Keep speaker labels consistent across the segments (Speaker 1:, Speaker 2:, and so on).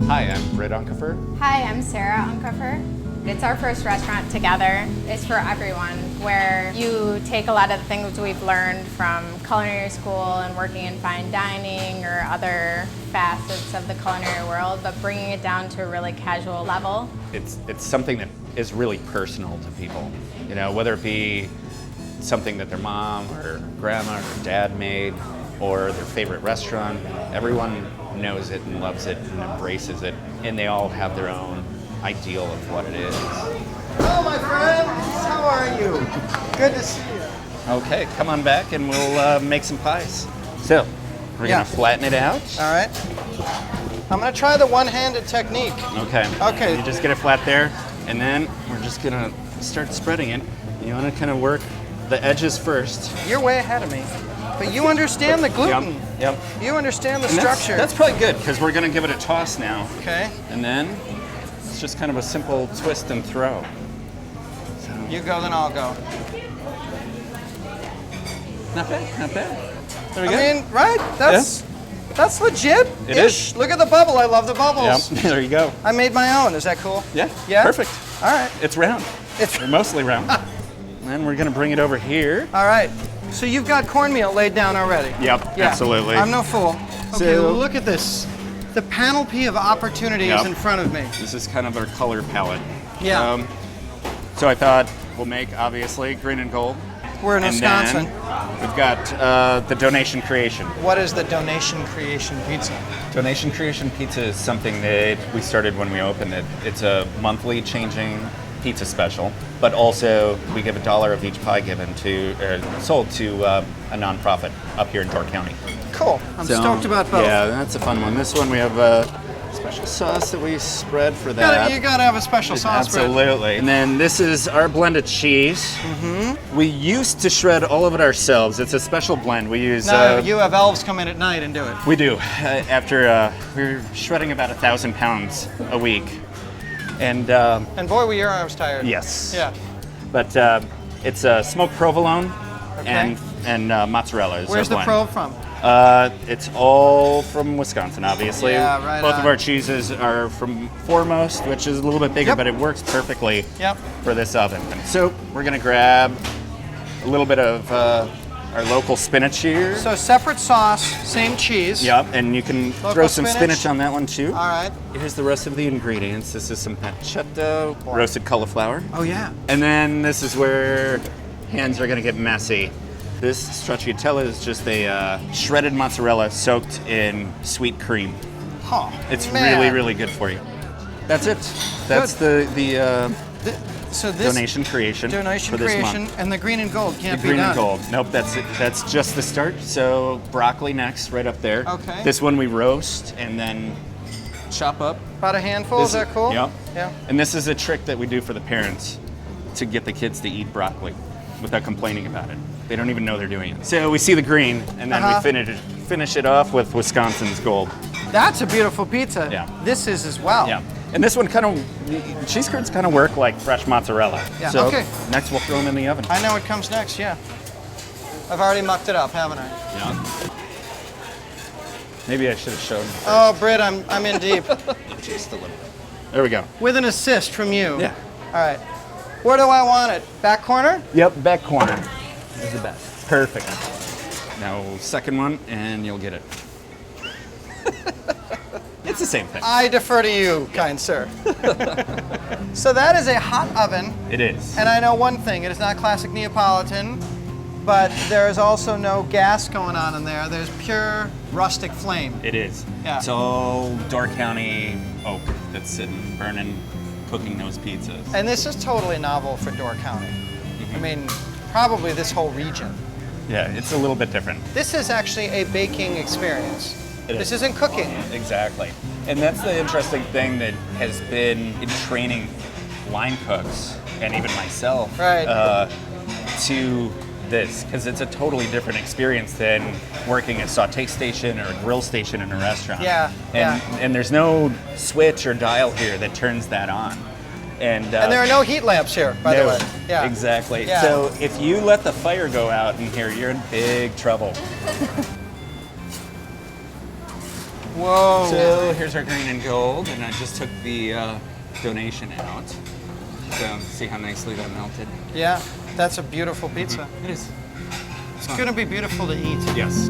Speaker 1: Hi, I'm Britton Unkefer.
Speaker 2: Hi, I'm Sara Unkefer. It's our first restaurant together. It's for everyone, where you take a lot of the things we've learned from culinary school and working in fine dining or other facets of the culinary world, but bringing it down to a really casual level.
Speaker 1: It's something that is really personal to people, you know, whether it be something that their mom or grandma or dad made or their favorite restaurant. Everyone knows it and loves it and embraces it, and they all have their own ideal of what it is.
Speaker 3: Hello, my friends. How are you? Good to see you.
Speaker 1: Okay, come on back and we'll make some pies. So, we're gonna flatten it out.
Speaker 3: All right. I'm gonna try the one-handed technique.
Speaker 1: Okay.
Speaker 3: Okay.
Speaker 1: You just get it flat there, and then we're just gonna start spreading it. You wanna kind of work the edges first.
Speaker 3: You're way ahead of me. But you understand the gluten.
Speaker 1: Yep.
Speaker 3: You understand the
Speaker 1: And
Speaker 3: structure.
Speaker 1: That's probably good, because we're gonna give it a toss now.
Speaker 3: Okay.
Speaker 1: And then it's just kind of a simple twist and throw. So.
Speaker 3: You go, then I'll go.
Speaker 1: Not bad, not bad. There we go.
Speaker 3: I mean, right? That's legit.
Speaker 1: It is.
Speaker 3: Look at the bubble. I love the bubbles.
Speaker 1: Yep. There you go.
Speaker 3: I made my own. Is that cool?
Speaker 1: Yeah.
Speaker 3: Yeah?
Speaker 1: Perfect.
Speaker 3: All right.
Speaker 1: It's round. They're mostly round. And then we're gonna bring it over here.
Speaker 3: All right. So you've got cornmeal laid down already.
Speaker 1: Yep.
Speaker 3: Yeah.
Speaker 1: Absolutely.
Speaker 3: I'm no fool. Okay.
Speaker 1: So-
Speaker 3: Look at this. The panoply of opportunities
Speaker 1: Yep.
Speaker 3: in front of me.
Speaker 1: This is kind of our color palette.
Speaker 3: Yeah.
Speaker 1: So I thought we'll make, obviously, green and gold.
Speaker 3: We're in
Speaker 1: And
Speaker 3: Wisconsin.
Speaker 1: then we've got the Donation Creation.
Speaker 3: What is the Donation Creation Pizza?
Speaker 1: Donation Creation Pizza is something that we started when we opened it. It's a monthly changing pizza special, but also we give $1 of each pie given to, sold to a nonprofit up here in Door County.
Speaker 3: Cool. I'm stoked about both.
Speaker 1: Yeah, that's a fun one. This one we have a special sauce that we spread for that.
Speaker 3: You gotta have a special sauce spread.
Speaker 1: Absolutely. And then this is our blended cheese. Mm-hmm. We used to shred all of it ourselves. It's a special blend. We use.
Speaker 3: No, you have elves come in at night and do it.
Speaker 1: We do. After we're shredding about 1,000 pounds a week, and
Speaker 3: boy, were your arms tired.
Speaker 1: yes.
Speaker 3: Yeah.
Speaker 1: But it's smoked provolone
Speaker 3: Okay.
Speaker 1: and mozzarella. Is
Speaker 3: Where's
Speaker 1: our
Speaker 3: the
Speaker 1: blend.
Speaker 3: probe from?
Speaker 1: It's all from Wisconsin, obviously.
Speaker 3: Yeah, right
Speaker 1: Both
Speaker 3: on.
Speaker 1: of our cheeses are from Foremost, which is a little bit bigger,
Speaker 3: Yep.
Speaker 1: but it works perfectly
Speaker 3: Yep.
Speaker 1: for this oven. So we're gonna grab a little bit of our local spinach here.
Speaker 3: So separate sauce, same cheese.
Speaker 1: Yep, and you can throw some spinach on that one too.
Speaker 3: All right.
Speaker 1: Here's the rest of the ingredients. This is some pancetta, roasted cauliflower.
Speaker 3: Oh yeah.
Speaker 1: And then this is where hands are gonna get messy. This stracciatella is just a shredded mozzarella soaked in sweet cream.
Speaker 3: Huh.
Speaker 1: It's
Speaker 3: Man.
Speaker 1: really, really good for you. That's it. That's the
Speaker 3: So this
Speaker 1: Donation Creation
Speaker 3: Donation
Speaker 1: for this
Speaker 3: Creation
Speaker 1: month.
Speaker 3: and the green and gold can't
Speaker 1: The green
Speaker 3: be done.
Speaker 1: and gold. Nope, that's it. That's just the start. So broccoli next, right up there.
Speaker 3: Okay.
Speaker 1: This one we roast and then chop up.
Speaker 3: About a handful. Is that cool?
Speaker 1: Yep.
Speaker 3: Yeah.
Speaker 1: And this is a trick that we do for the parents to get the kids to eat broccoli without complaining about it. They don't even know they're doing it. So we see the green, and then we finish it off with Wisconsin's gold.
Speaker 3: That's a beautiful pizza.
Speaker 1: Yeah.
Speaker 3: This is as well.
Speaker 1: Yeah. And this one cheese curds kind of work like fresh mozzarella.
Speaker 3: Yeah.
Speaker 1: So
Speaker 3: Okay.
Speaker 1: next we'll throw them in the oven.
Speaker 3: I know what comes next. Yeah. I've already mucked it up, haven't I?
Speaker 1: Yeah. Maybe I should have shown.
Speaker 3: Oh, Britt, I'm in deep.
Speaker 1: Just a little bit. There we go.
Speaker 3: With an assist from you.
Speaker 1: Yeah.
Speaker 3: All right. Where do I want it? Back corner?
Speaker 1: Yep, back corner is the best. Perfect. Now second one, and you'll get it. It's the same thing.
Speaker 3: I defer to you, kind sir. So that is a hot oven,
Speaker 1: It is.
Speaker 3: and I know one thing. It is not classic Neapolitan, but there is also no gas going on in there. There's pure rustic flame.
Speaker 1: It is.
Speaker 3: Yeah.
Speaker 1: It's all Door County oak that's sitting, burning, cooking those pizzas.
Speaker 3: And this is totally novel for Door County. I mean, probably this whole region.
Speaker 1: Yeah, it's a little bit different.
Speaker 3: This is actually a baking experience. This isn't cooking.
Speaker 1: Exactly. And that's the interesting thing that has been in training line cooks and even myself
Speaker 3: Right.
Speaker 1: to this, because it's a totally different experience than working a saute station or a grill station in a restaurant.
Speaker 3: Yeah,
Speaker 1: And there's no switch or dial here that turns that on. And
Speaker 3: there are no heat lamps here, by the way. Yeah.
Speaker 1: Exactly.
Speaker 3: Yeah.
Speaker 1: So if you let the fire go out in here, you're in big trouble.
Speaker 3: Whoa.
Speaker 1: So here's our green and gold, and I just took the donation out. So see how nicely that melted?
Speaker 3: Yeah, that's a beautiful pizza.
Speaker 1: It is.
Speaker 3: It's going to be beautiful to eat.
Speaker 1: Yes.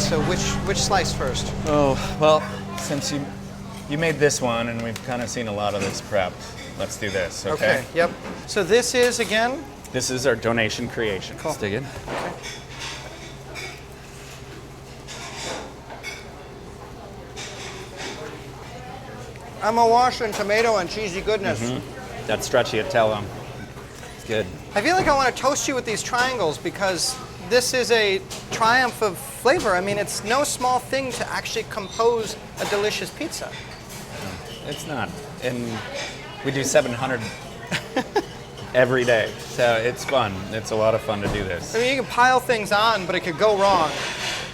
Speaker 3: So which slice first?
Speaker 1: Oh, well, since you made this one, and we've kind of seen a lot of this prep, let's do this, okay?
Speaker 3: Yep. So this is, again?
Speaker 1: This is our donation creation.
Speaker 3: Cool.
Speaker 1: Let's dig in.
Speaker 3: Okay. I'm awash in tomato and cheesy goodness.
Speaker 1: That stracciatella. It's good.
Speaker 3: I feel like I want to toast you with these triangles because this is a triumph of flavor. I mean, it's no small thing to actually compose a delicious pizza.
Speaker 1: It's not. And we do 700 every day. So it's fun. It's a lot of fun to do this.
Speaker 3: I mean, you can pile things on, but it could go wrong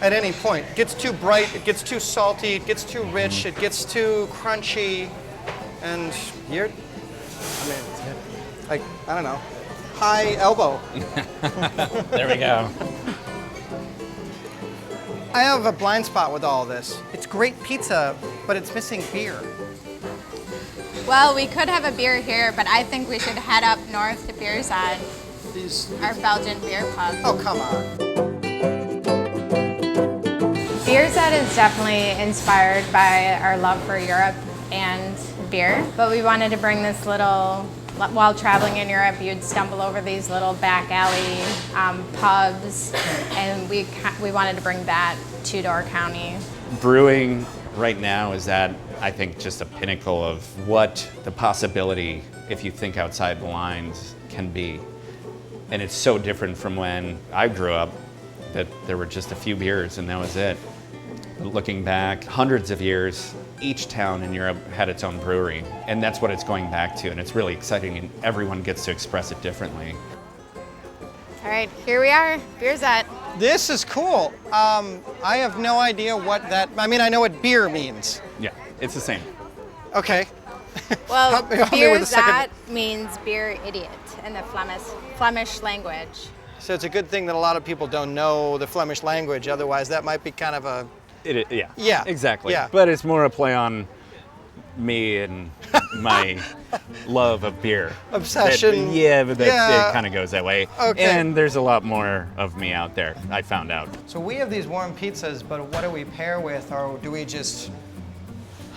Speaker 3: at any point. It gets too bright, it gets too salty, it gets too rich, it gets too crunchy, and you're, I mean, like, I don't know, high elbow.
Speaker 1: There we go.
Speaker 3: I have a blind spot with all of this. It's great pizza, but it's missing beer.
Speaker 2: Well, we could have a beer here, but I think we should head up north to Bier Zot, our Belgian beer pub.
Speaker 3: Oh, come on.
Speaker 2: Bier Zot is definitely inspired by our love for Europe and beer, but we wanted to bring this little, while traveling in Europe, you'd stumble over these little back alley pubs, and we wanted to bring that to Door County.
Speaker 1: Brewing right now is at, I think, just a pinnacle of what the possibility, if you think outside the lines, can be. And it's so different from when I grew up, that there were just a few beers and that was it. Looking back hundreds of years, each town in Europe had its own brewery, and that's what it's going back to, and it's really exciting, and everyone gets to express it differently.
Speaker 2: All right, here we are, Bier Zot.
Speaker 3: This is cool. I have no idea what that, I mean, I know what beer means.
Speaker 1: Yeah, it's the same.
Speaker 3: Okay.
Speaker 2: Well,
Speaker 3: Help me
Speaker 2: Bier
Speaker 3: with a second.
Speaker 2: Zot means beer idiot in the Flemish language.
Speaker 3: So it's a good thing that a lot of people don't know the Flemish language, otherwise that might be kind of a...
Speaker 1: Yeah.
Speaker 3: Yeah.
Speaker 1: Exactly.
Speaker 3: Yeah.
Speaker 1: But it's more a play on me and my love of beer.
Speaker 3: Obsession.
Speaker 1: But
Speaker 3: Yeah.
Speaker 1: it kind of goes that way.
Speaker 3: Okay.
Speaker 1: And there's a lot more of me out there, I found out.
Speaker 3: So we have these warm pizzas, but what do we pair with, or do we just,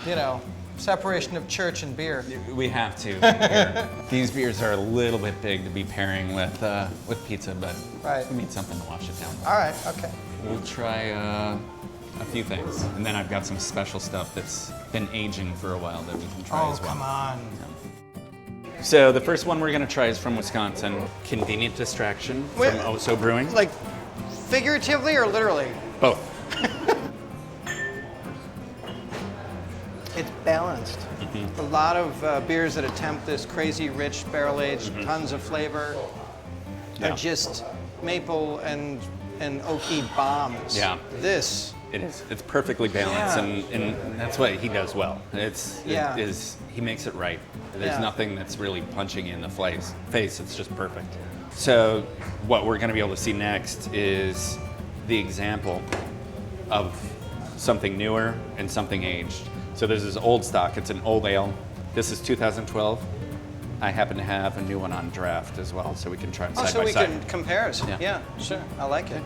Speaker 3: you know, separation of church and beer?
Speaker 1: We have to. Here. These beers are a little bit big to be pairing with pizza, but
Speaker 3: Right.
Speaker 1: we need something to wash it down.
Speaker 3: All right, okay.
Speaker 1: We'll try a few things. And then I've got some special stuff that's been aging for a while that we can try
Speaker 3: Oh,
Speaker 1: as well.
Speaker 3: come on.
Speaker 1: So the first one we're gonna try is from Wisconsin. Convenient Distraction
Speaker 3: Wait.
Speaker 1: from Oso Brewing.
Speaker 3: Like, figuratively or literally?
Speaker 1: Both.
Speaker 3: It's balanced. A lot of beers that attempt this crazy, rich, barrel-aged, tons of flavor
Speaker 1: Yeah.
Speaker 3: are just maple and oaky bombs.
Speaker 1: Yeah.
Speaker 3: This,
Speaker 1: It is. It's perfectly balanced,
Speaker 3: Yeah.
Speaker 1: and that's what he does well.
Speaker 3: Yeah.
Speaker 1: He makes it right. There's
Speaker 3: Yeah.
Speaker 1: nothing that's really punching you in the face. It's just perfect. So what we're going to be able to see next is the example of something newer and something aged. So there's this old stock. It's an old ale. This is 2012. I happen to have a new one on draft as well, so we can try them
Speaker 3: oh,
Speaker 1: side
Speaker 3: so
Speaker 1: by
Speaker 3: we
Speaker 1: side.
Speaker 3: can compare.
Speaker 1: Yeah.
Speaker 3: Yeah, sure. I like it.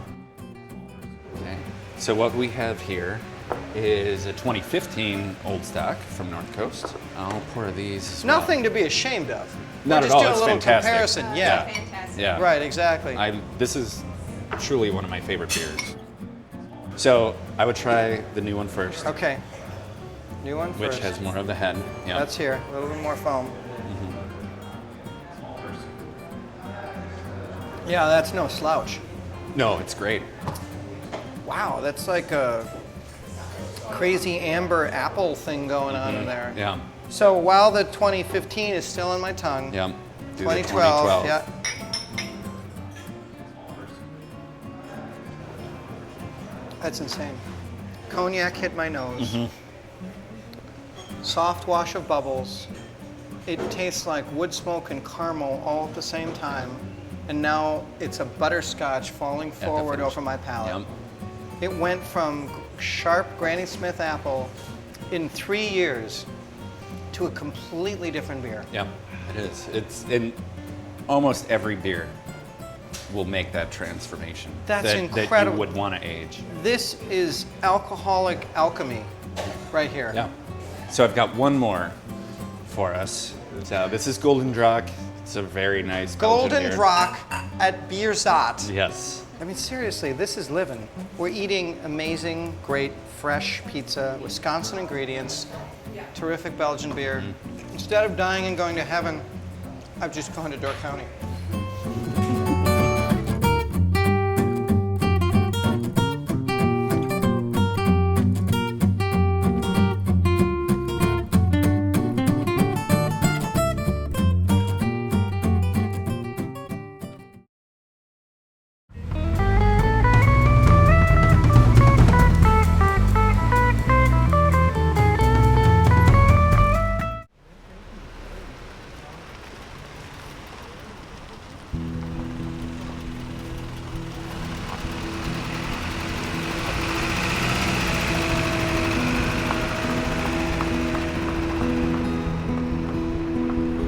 Speaker 1: Okay. So what we have here is a 2015 old stock from North Coast. I'll pour these as well.
Speaker 3: Nothing to be ashamed of.
Speaker 1: Not
Speaker 3: We're
Speaker 1: at
Speaker 3: just
Speaker 1: all.
Speaker 3: doing
Speaker 1: It's
Speaker 3: a little
Speaker 1: fantastic.
Speaker 3: comparison.
Speaker 2: Oh,
Speaker 3: Yeah.
Speaker 2: Fantastic.
Speaker 1: Yeah.
Speaker 3: Right, exactly.
Speaker 1: This is truly one of my favorite beers. So I would try the new one first,
Speaker 3: Okay. New one
Speaker 1: which
Speaker 3: first.
Speaker 1: has more of the head. Yeah.
Speaker 3: That's here. A little bit more foam. Yeah, that's no slouch.
Speaker 1: No, it's great.
Speaker 3: Wow, that's like a crazy amber apple thing going on in there.
Speaker 1: Yeah.
Speaker 3: So while the 2015 is still in my tongue,
Speaker 1: Yeah. Do the
Speaker 3: 2012, yeah. That's insane. Cognac hit my nose. soft wash of bubbles. It tastes like wood smoke and caramel all at the same time. And now it's a butterscotch falling forward over my palate.
Speaker 1: Yep.
Speaker 3: It went from sharp Granny Smith apple in 3 years to a completely different beer.
Speaker 1: Yeah, it is. It's in almost every beer will make that transformation.
Speaker 3: That's
Speaker 1: that
Speaker 3: incredible.
Speaker 1: you would want to age.
Speaker 3: This is alcoholic alchemy right here.
Speaker 1: Yeah. So I've got one more for us. So this is Golden Drac. It's a very nice Belgian
Speaker 3: Golden
Speaker 1: beer.
Speaker 3: Drac at Bier Zot.
Speaker 1: Yes.
Speaker 3: I mean, seriously, this is living. We're eating amazing, great, fresh pizza, Wisconsin ingredients, terrific Belgian beer. Instead of dying and going to heaven, I've just gone to Door County.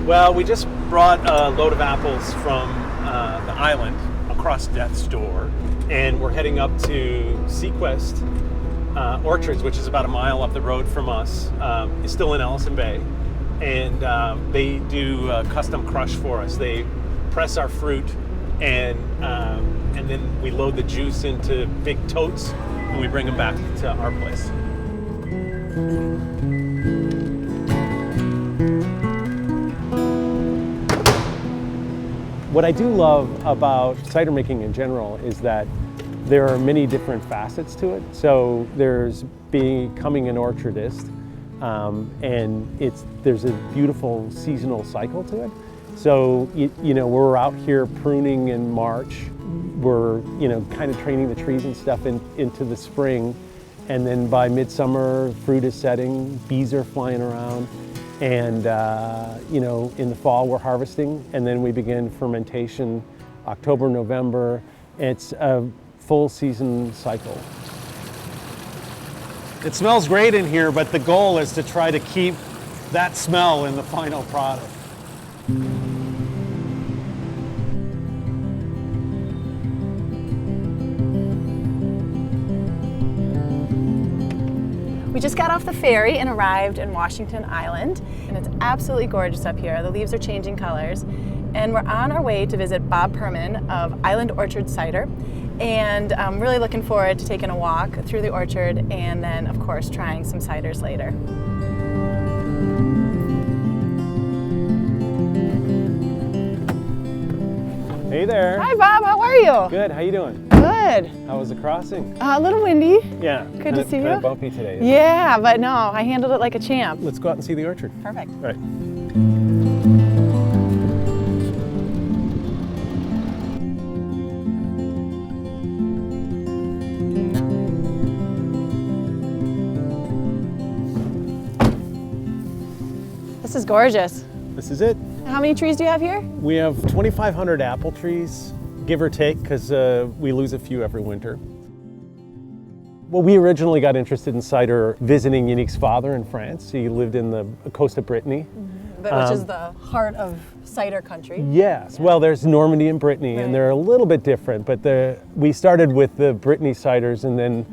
Speaker 4: Well, we just brought a load of apples from the island across Death's Door, and we're heading up to Sequest Orchards, which is about a mile up the road from us. It's still in Ellison Bay, and they do custom crush for us. They press our fruit, and then we load the juice into big totes, and we bring them back to our place. What I do love about cider making in general is that there are many different facets to it. So there's becoming an orchardist, and there's a beautiful seasonal cycle to it. So you know, we're out here pruning in March. We're kind of training the trees and stuff into the spring, and then by midsummer, fruit is setting, bees are flying around. And in the fall we're harvesting, and then we begin fermentation October, November. It's a full season cycle. It smells great in here, but the goal is to try to keep that smell in the final product.
Speaker 5: We just got off the ferry and arrived in Washington Island, and it's absolutely gorgeous up here. The leaves are changing colors, and we're on our way to visit Bob Purman of Island Orchard Cider, and I'm really looking forward to taking a walk through the orchard and then, of course, trying some ciders later.
Speaker 4: Hey there.
Speaker 5: Hi Bob, how are you?
Speaker 4: Good, how you doing?
Speaker 5: Good.
Speaker 4: How was the crossing?
Speaker 5: A little windy.
Speaker 4: Yeah.
Speaker 5: Good to see you.
Speaker 4: Kind of bumpy today. Isn't it?
Speaker 5: Yeah, but no, I handled it like a champ.
Speaker 4: Let's go out and see the orchard.
Speaker 5: Perfect.
Speaker 4: All right.
Speaker 5: This is gorgeous.
Speaker 4: This is it.
Speaker 5: How many trees do you have here?
Speaker 4: We have 2,500 apple trees, give or take, because we lose a few every winter. Well, we originally got interested in cider visiting Yannique's father in France. He lived in the coast of Brittany.
Speaker 5: Which is the heart of cider country.
Speaker 4: Yes, well, there's Normandy and Brittany, and they're a little bit different, but we started with the Brittany ciders and then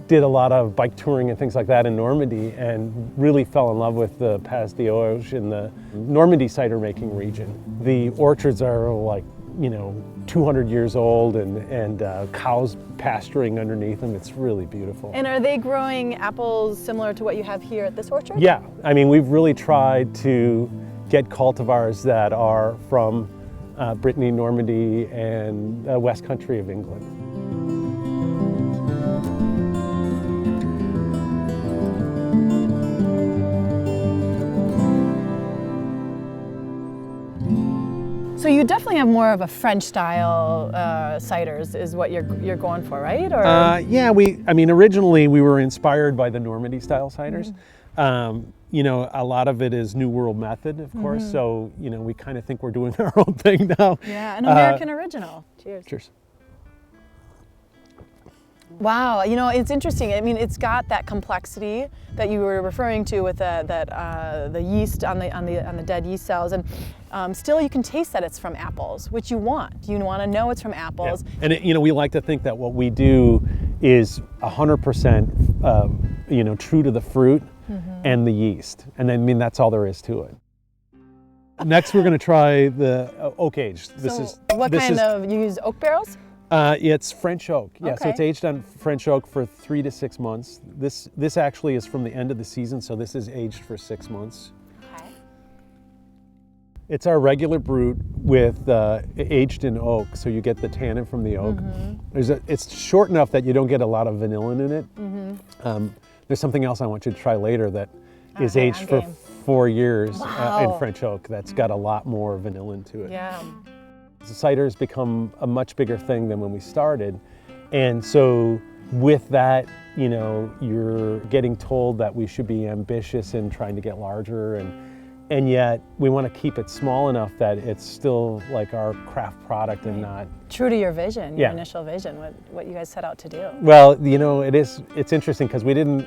Speaker 4: did a lot of bike touring and things like that in Normandy, and really fell in love with the Pas d'Auge in the Normandy cider making region. The orchards are like, 200 years old, and cows pasturing underneath them. It's really beautiful.
Speaker 5: And are they growing apples similar to what you have here at this orchard?
Speaker 4: Yeah, I mean, we've really tried to get cultivars that are from Brittany, Normandy, and the West Country of England.
Speaker 5: So you definitely have more of a French style ciders is what you're going for, right? Or
Speaker 4: Yeah, originally we were inspired by the Normandy style ciders, You know, a lot of it is New World method, of course. So, you know, we kind of think we're doing our own thing now.
Speaker 5: Yeah, an American original. Cheers.
Speaker 4: Cheers.
Speaker 5: Wow, you know, it's interesting. I mean, it's got that complexity that you were referring to with the yeast on the dead yeast cells, and still you can taste that it's from apples, which you want. You want to know it's from apples.
Speaker 4: Yeah. And you know, we like to think that what we do is 100%, you know, true to the fruit and the yeast, and I mean that's all there is to it. Next, we're going to try the oak aged.
Speaker 5: You use oak barrels?
Speaker 4: It's French oak. Yeah, so
Speaker 5: Okay.
Speaker 4: it's aged on French oak for 3 to 6 months. This actually is from the end of the season, so this is aged for 6 months.
Speaker 5: Okay.
Speaker 4: It's our regular brut with aged in oak, so you get the tannin from the oak. It's short enough that you don't get a lot of vanillin in it. There's something else I want you to try later that is
Speaker 5: Okay,
Speaker 4: aged
Speaker 5: I'm
Speaker 4: for
Speaker 5: game.
Speaker 4: 4 years in
Speaker 5: Wow.
Speaker 4: French oak. That's got a lot more vanillin to it.
Speaker 5: Yeah.
Speaker 4: The cider has become a much bigger thing than when we started. And so with that, you know, you're getting told that we should be ambitious in trying to get larger, and yet we want to keep it small enough that it's still like our craft product and not.
Speaker 5: True to your vision, your
Speaker 4: Yeah.
Speaker 5: initial vision, what you guys set out to do.
Speaker 4: Well, you know, it's interesting because we don't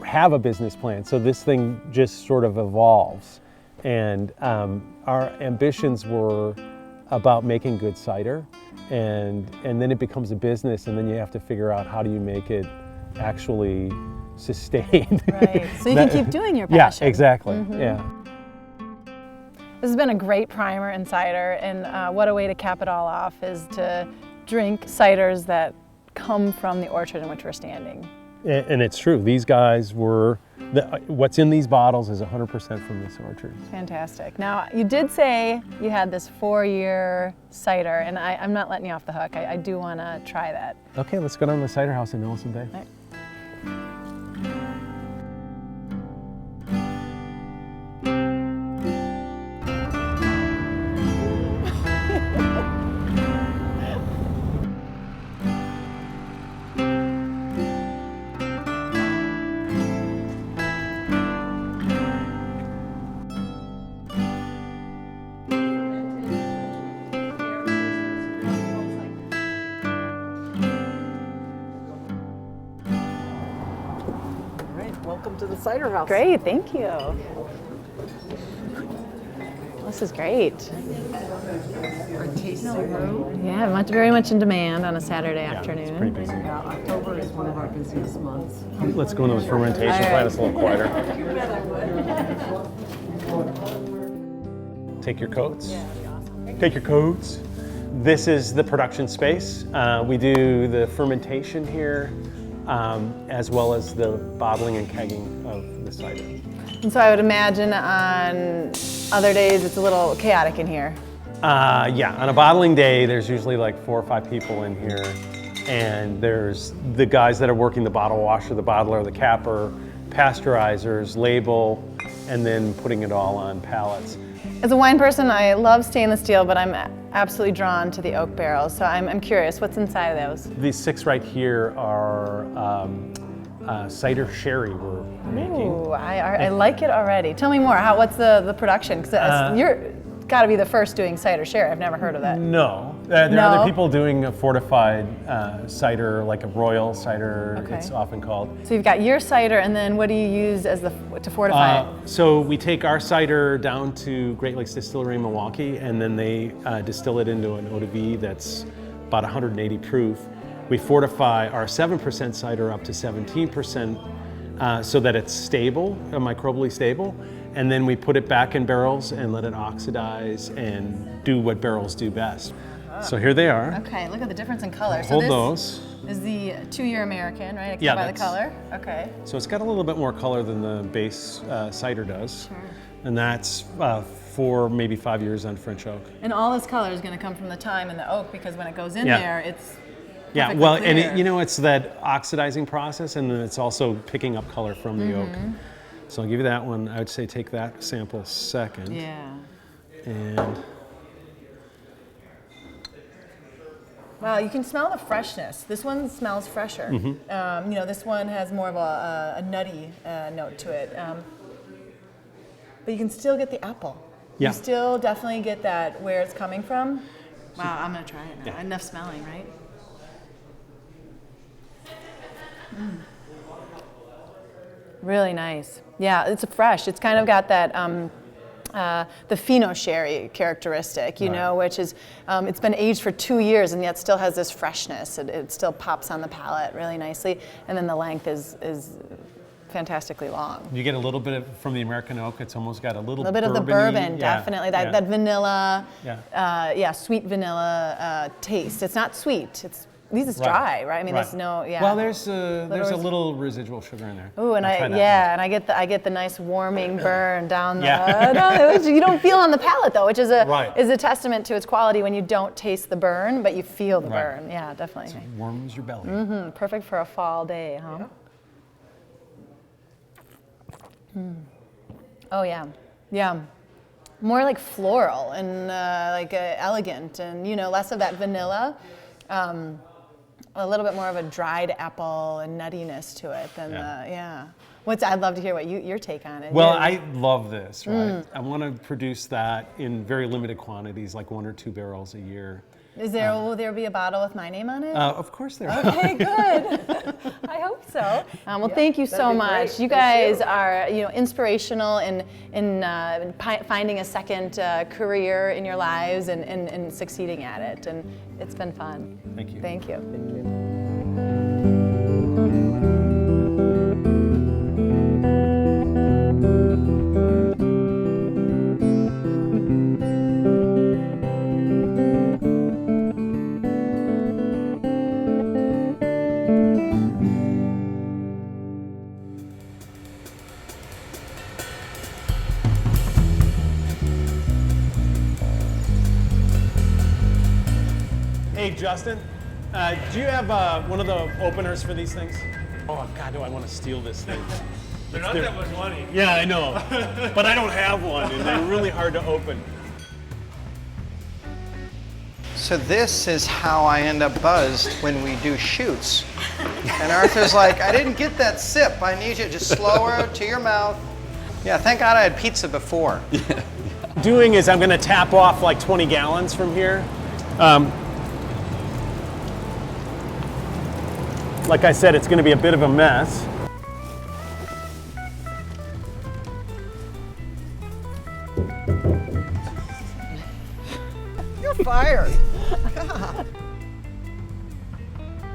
Speaker 4: have a business plan, so this thing just sort of evolves. And our ambitions were about making good cider, and then it becomes a business, and then you have to figure out how do you make it actually sustain.
Speaker 5: Right, so you can keep doing your passion.
Speaker 4: Yeah, exactly. Yeah.
Speaker 5: This has been a great primer in cider, and what a way to cap it all off is to drink ciders that come from the orchard in which we're standing.
Speaker 4: And it's true. These guys were, what's in these bottles is 100% from this orchard.
Speaker 5: Fantastic. Now, you did say you had this 4-year cider, and I'm not letting you off the hook. I do want to try that.
Speaker 4: Okay, let's go down to the cider house in Nelson Bay.
Speaker 5: Right.
Speaker 6: Welcome to the cider house.
Speaker 5: Great, thank you. This is great.
Speaker 6: Our tasting room.
Speaker 5: Yeah, very much in demand on a Saturday afternoon.
Speaker 4: It's pretty busy.
Speaker 6: Yeah, October is one of our busiest months.
Speaker 4: Let's go into the fermentation
Speaker 5: All right.
Speaker 4: plant. It's a little quieter. Take your coats. Take your coats. This is the production space. We do the fermentation here, as well as the bottling and kegging of the cider.
Speaker 5: And so I would imagine on other days it's a little chaotic in here.
Speaker 4: Yeah, on a bottling day, there's usually like 4 or 5 people in here, and there's the guys that are working the bottle washer, the bottler, the capper, pasteurizers, label, and then putting it all on pallets.
Speaker 5: As a wine person, I love stainless steel, but I'm absolutely drawn to the oak barrels. So I'm curious, what's inside of those?
Speaker 4: These 6 right here are cider sherry we're making.
Speaker 5: Ooh, I like it already. Tell me more. What's the production? Because you're got to be the first doing cider sherry. I've never heard of that.
Speaker 4: No, there
Speaker 5: No?
Speaker 4: are other people doing a fortified cider, like a royal cider,
Speaker 5: Okay.
Speaker 4: it's often called.
Speaker 5: So you've got your cider, and then what do you use as to fortify it?
Speaker 4: So we take our cider down to Great Lakes Distillery in Milwaukee, and then they distill it into an eau de vie that's about 180 proof. We fortify our 7% cider up to 17% so that it's stable, microbially stable, and then we put it back in barrels and let it oxidize and do what barrels do best. So here they are.
Speaker 5: Okay, look at the difference in color.
Speaker 4: Hold
Speaker 5: so
Speaker 4: those.
Speaker 5: this is the 2-year American, right? I can
Speaker 4: Yeah,
Speaker 5: by the
Speaker 4: that's-
Speaker 5: color. Okay.
Speaker 4: So it's got a little bit more color than the base cider does.
Speaker 5: Sure.
Speaker 4: And that's 4, maybe 5 years on French oak.
Speaker 5: And all this color is going to come from the thyme and the oak, because when it goes in
Speaker 4: Yeah.
Speaker 5: there, it's
Speaker 4: Yeah,
Speaker 5: perfectly
Speaker 4: well, and
Speaker 5: clear.
Speaker 4: you know, it's that oxidizing process, and then it's also picking up color from the oak. So I'll give you that one. I would say take that sample second.
Speaker 5: Yeah.
Speaker 4: And
Speaker 5: Wow, you can smell the freshness. This one smells fresher.
Speaker 4: Mm-hmm.
Speaker 5: You know, this one has more of a nutty note to it. But you can still get the apple.
Speaker 4: Yeah.
Speaker 5: You still definitely get that where it's coming from. Wow, I'm gonna try it now.
Speaker 4: Yeah.
Speaker 5: Enough smelling, right? Really nice. Yeah, it's fresh. It's kind of got that the Fino sherry characteristic, you know, which is it's been aged for 2 years and yet still has this freshness. It still pops on the palate really nicely, and then the length is fantastically long.
Speaker 4: You get a little bit from the American oak. It's almost got a little
Speaker 5: bit of the bourbon, definitely. That vanilla, sweet vanilla taste. It's not sweet. These is dry, right? I mean, there's no,
Speaker 4: Well, there's a little residual sugar in there.
Speaker 5: Ooh, and I get the nice warming burn down the. Which you don't feel on the palate though, which is a testament to its quality when you don't taste the burn, but you feel the burn. Yeah, definitely.
Speaker 4: It warms your belly.
Speaker 5: Mm-hmm. Perfect for a fall day, huh? Oh yeah, yeah. More like floral and elegant, and less of that vanilla. A little bit more of a dried apple and nuttiness to it than I'd love to hear what your take on it.
Speaker 4: Well, I love this, right? I want to produce that in very limited quantities, like 1 or 2 barrels a year.
Speaker 5: Will there be a bottle with my name on it?
Speaker 4: Of course there are.
Speaker 5: Okay, good. I hope so. Well, thank you so much. You guys are, inspirational in finding a second career in your lives and succeeding at it. And it's been fun.
Speaker 4: Thank you.
Speaker 5: Thank you.
Speaker 4: Hey, Justin, do you have one of the openers for these things? Oh, God, do I want to steal this thing.
Speaker 7: They're not that much money.
Speaker 4: Yeah, I know, but I don't have one, and they're really hard to open.
Speaker 3: So this is how I end up buzzed when we do shoots. And Arthur's like, I didn't get that sip. I need you just slower to your mouth. Yeah, thank God I had pizza before.
Speaker 4: Doing is I'm going to tap off like 20 gallons from here. Like I said, it's going to be a bit of a mess.
Speaker 6: You're fired.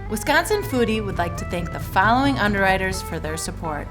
Speaker 8: Wisconsin Foodie would like to thank the following underwriters for their support: